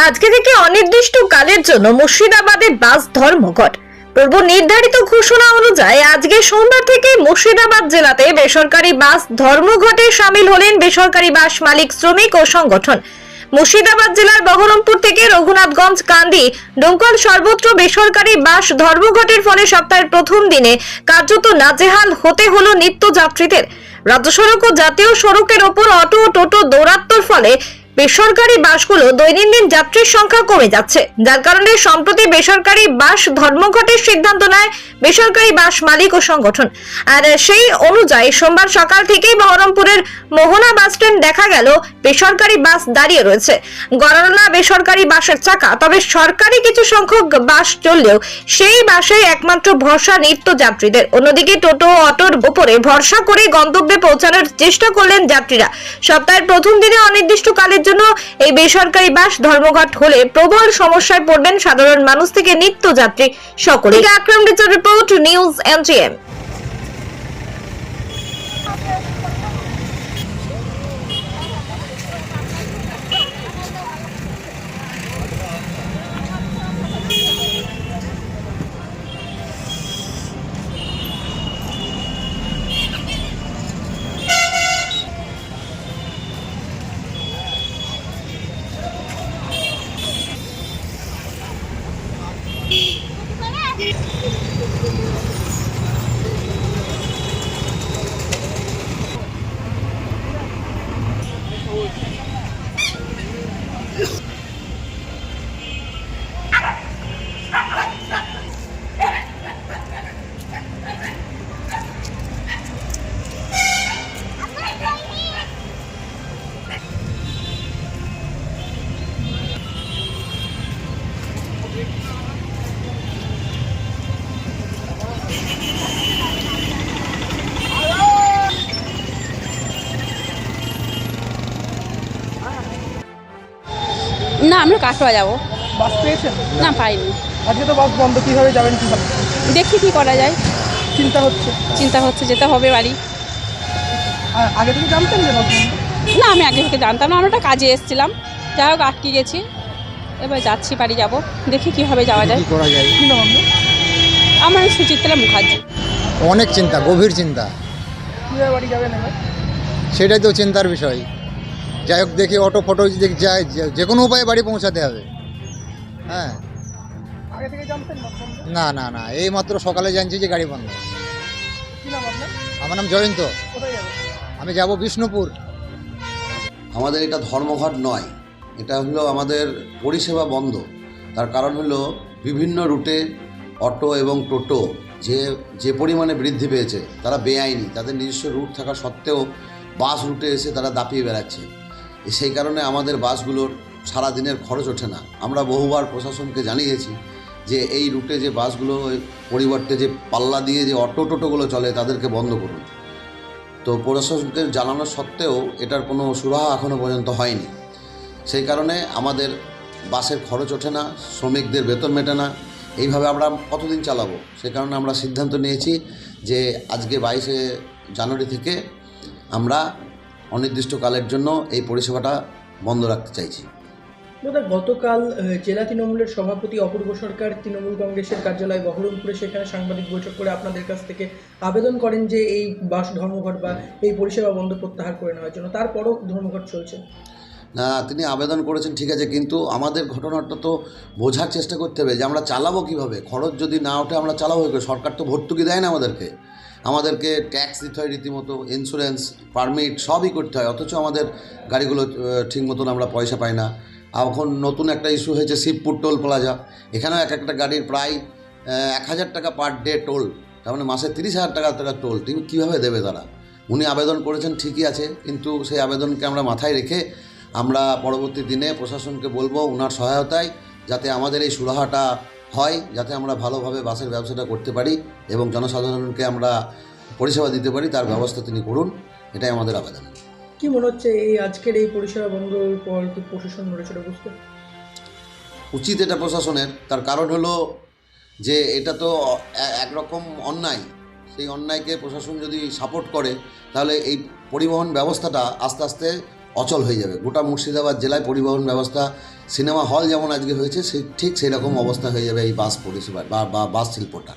আজকে থেকে অনির্দিষ্টকালের জন্য মুর্শিদাবাদে বাস ধর্মঘট। পূর্ব নির্ধারিত ঘোষণা অনুযায়ী আজকে সোমবার থেকে মুর্শিদাবাদ জেলাতে বেসরকারি বাস ধর্মঘটে শামিল হলেন বেসরকারি বাস মালিক, শ্রমিক ও সংগঠন। মুর্শিদাবাদ জেলার বহরমপুর থেকে রঘুনাথগঞ্জ, কান্দি, ডোমকল সর্বত্র বেসরকারি বাস ধর্মঘটের ফলে সপ্তাহের প্রথম দিনে কার্যত নাজেহাল হতে হলো নিত্যযাত্রীদের। রাজ্য সড়ক ও জাতীয় সড়কের ওপর অটো ও টোটো দৌরাত্ম্যের ফলে বেসরকারি বাসগুলো দৈনন্দিন যাত্রীর সংখ্যা কমে যাচ্ছে, যার কারণে সম্প্রতি বেসরকারি বাস ধর্মঘটের সিদ্ধান্ত নেয় বেসরকারি বাস মালিক ও সংগঠন। আর সেই অনুযায়ী সোমবার সকাল থেকেই বহরমপুরের মোহনা বাস স্ট্যান্ড দেখা গেল বেসরকারি বাস দাঁড়িয়ে রয়েছে। গণনা বেসরকারি বাসের চাকা, তবে সরকারি কিছু সংখ্যক বাস চললেও সেই বাসে একমাত্র ভরসা নিত্যযাত্রীদের। অন্যদিকে টোটো ও অটোর উপরে ভরসা করে গন্তব্যে পৌঁছানোর চেষ্টা করলেন যাত্রীরা। সপ্তাহের প্রথম দিনে অনির্দিষ্টকালের জন্য এই বেসরকারি বাস ধর্মঘট হলে প্রবল সমস্যায় পড়বেন সাধারণ মানুষ থেকে নিত্যযাত্রী সকলে। আকরাম রিপোর্ট, নিউজ এনজিএম। না, আমরা কাটোয়া যাবো। বাস পেয়েছেন? না, পাইনি। আজকে তো বাস বন্ধ, কিভাবে যাবেন, কি ভাবছেন? দেখি কি করা যায়। চিন্তা হচ্ছে যেতে হবে বাড়ি। আর আগে থেকে জানতেন যে বাস বন্ধ? না, আমি আগে থেকে জানতাম না, আমরা একটা কাজে এসেছিলাম, যাই হোক আটকে গেছি, এবার যাচ্ছি, বাড়ি যাব, দেখি কিভাবে যাওয়া যায়। কি করা যায়? কি নাম আপনার? আমার সুচিত্রা মুখার্জি। অনেক চিন্তা, গভীর চিন্তা, কীভাবে বাড়ি যাবেন এবার? সেটাই তো চিন্তার বিষয়। যাই হোক, দেখি অটো ফটো যদি যায়, যে কোনো উপায়ে বাড়ি পৌঁছাতে হবে। হ্যাঁ, আগে থেকে জানতেন বাস বন্ধ? না না না, এই মাত্র সকালে জানছি যে গাড়ি বন্ধ। কি নাম আপনার? আমার নাম জয়ন্ত। কোথায় যাবেন? আমি যাব বিষ্ণুপুর। আমাদের এটা ধর্মঘট নয়, এটা হলো আমাদের পরিষেবা বন্ধ। তার কারণ হলো বিভিন্ন রুটে অটো এবং টোটো যে পরিমাণে বৃদ্ধি পেয়েছে, তারা বেআইনি, তাদের নিজস্ব রুট থাকা সত্ত্বেও বাস রুটে এসে তারা দাপিয়ে বেড়াচ্ছে। সেই কারণে আমাদের বাসগুলোর সারা দিনের খরচ ওঠে না। আমরা বহুবার প্রশাসনকে জানিয়েছি যে এই রুটে যে বাসগুলো পরিবর্তে যে পাল্লা দিয়ে যে অটো টোটোগুলো চলে তাদেরকে বন্ধ করুন। তো প্রশাসনকে জানানো সত্ত্বেও এটার কোনো সুরাহা এখনও পর্যন্ত হয়নি। সেই কারণে আমাদের বাসের খরচ ওঠে না, শ্রমিকদের বেতন মেটে না। এইভাবে আমরা কতদিন চালাবো? সেই কারণে আমরা সিদ্ধান্ত নিয়েছি যে আজকে 22শে জানুয়ারি থেকে আমরা অনির্দিষ্টকালের জন্য এই পরিষেবাটা বন্ধ রাখতে চাইছি। দাদা, গতকাল জেলা তৃণমূলের সভাপতি অপূর্ব সরকার তৃণমূল কংগ্রেসের কার্যালয় বহরমপুরে, সেখানে সাংবাদিক বৈঠক করে আপনাদের কাছ থেকে আবেদন করেন যে এই বাস ধর্মঘট বা এই পরিষেবা বন্ধ প্রত্যাহার করে নেওয়ার জন্য। তারপরও ধর্মঘট চলছে। না, তিনি আবেদন করেছেন ঠিক আছে, কিন্তু আমাদের ঘটনাটা তো বোঝার চেষ্টা করতে হবে যে আমরা চালাবো কীভাবে। খরচ যদি না ওঠে আমরা চালাবো কী করে? সরকার তো ভর্তুকি দেয় না আমাদেরকে ট্যাক্স দিতে হয় রীতিমতো, ইন্স্যুরেন্স, পারমিট সবই করতে হয়, অথচ আমাদের গাড়িগুলো ঠিক মতন আমরা পয়সা পাই না। এখন নতুন একটা ইস্যু হয়েছে শিবপুর টোল প্লাজা, এখানেও একটা গাড়ির প্রায় 1000 টাকা পার ডে টোল, তার মানে মাসে 30,000 টাকা টোল। কিন্তু কীভাবে দেবে তারা? উনি আবেদন করেছেন ঠিকই আছে, কিন্তু সেই আবেদনকে আমরা মাথায় রেখে আমরা পরবর্তী দিনে প্রশাসনকে বলবো ওনার সহায়তায় যাতে আমাদের এই সুরাহাটা হয়, যাতে আমরা ভালোভাবে বাসের ব্যবসাটা করতে পারি এবং জনসাধারণকে আমরা পরিষেবা দিতে পারি, তার ব্যবস্থা তিনি করুন, এটাই আমাদের আবেদন। কি মনে হচ্ছে এই আজকের এই পরিষেবা বন্ধের পর কি প্রশাসন নড়েচড়ে বুঝতে উচিত এটা প্রশাসনের? তার কারণ হলো যে এটা তো একরকম অন্যায়। সেই অন্যায়কে প্রশাসন যদি সাপোর্ট করে তাহলে এই পরিবহন ব্যবস্থাটা আস্তে আস্তে অচল হয়ে যাবে। গোটা মুর্শিদাবাদ জেলায় পরিবহন ব্যবস্থা সিনেমা হল যেমন আজকে হয়েছে ঠিক সেই রকম অবস্থা হয়ে যাবে এই বাস পরিষেবা বা বাস শিল্পটা।